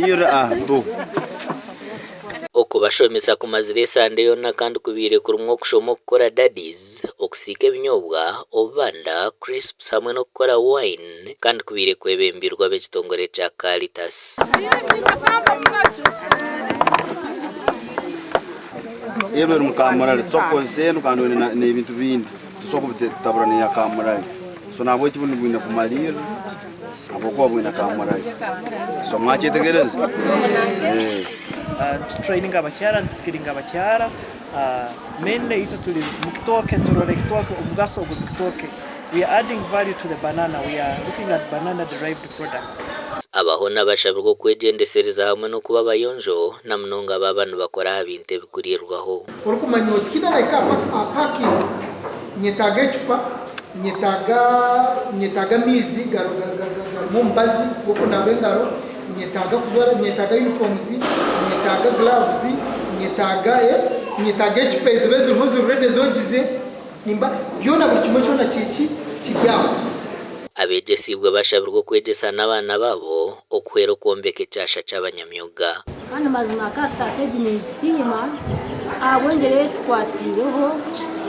malira bo okubashomesa ku mazirisa ndeyona kandi kubire kurumwo kushoma okukora daddies okusiika ebinyobwa obanda crisps hamwe n'okukora wine kandi kubire kwebembirwa b'ekitongore kya Caritas. Ero mukamurali sokonseno kandi n'ebintu bindi tusoko bitaburana ya kamurali so nabo ekibuni bwina kumalira abokuba bwina kamurali so mwakyetegereza training abakyala and skilling abakyala mainly ito tuli mukitoke turole kitoke omugaso ogw'ekitoke. We are adding value to the banana. We are looking at banana derived products. Abahona bashabwa okwegendesereza hamwe n'okuba abayonjo na munonga babana bakora abintu ebikurirwaho. Orukumanya oti kina like packing nyetaga ecupa nyetaga mizi mu mbazi gukunda bengaro nyetaga kuzwara nyetaga uniforms nyetaga gloves nyetaga ecupa ezibezo hozo rede zogize nimba byona buri kimwe cyona kiki kigyaho. Abeegyesiibwe bashabwa kwegyesa n'abaana babo okuhera okwombeka ekyasha ky'abanyamyuga. Kandi mazima Caritas eginesiima abwenjere tukwatireho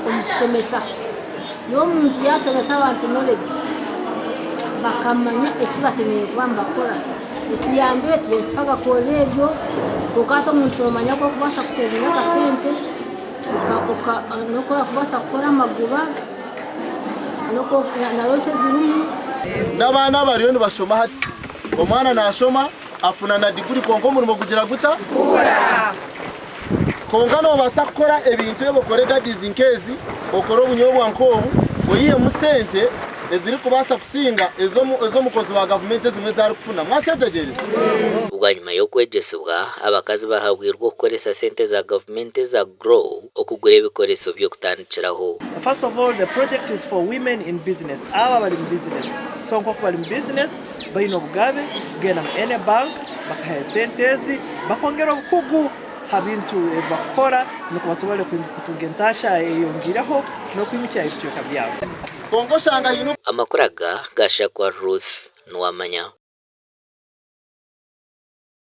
omusomesa y'omuntu yasomesa abantu knowledge bakamanya ekibasemeye kuba mbakora etuyambe tubentufaga kora ebyo kukato omuntu omanya ko kubasa kusevinga akasente nokora kubasa kukora amaguba narose zirumu n'abaana bariyo nibashoma hati omwana nashoma afuna na diguri konko murimo kugira guta konka nobasa kukora ebintu ebokore daddies nkezi okora obunyobwa nkobu oyihe mu sente eziri kubasa kusinga ezo mukozi wa government ezimwe zari kufuna mwakyetegereza. Ubwanyuma y'okwegyesibwa abakazi bahabwirwa okukoresa sente za government za grow okugura ebikoreso by'okutandikiraho. First of all, the project is for women in business. Aba bali mu business. So nkoko bali mu business bayina obugabe genda mu ene bank bakaha sente ezi bakongera obukugu habintu bakora nokubasobole kutunga entasha eyongireho nokwimukira ebicweka byabo. Amakuru aga gashakwa Ruth Nwamanya.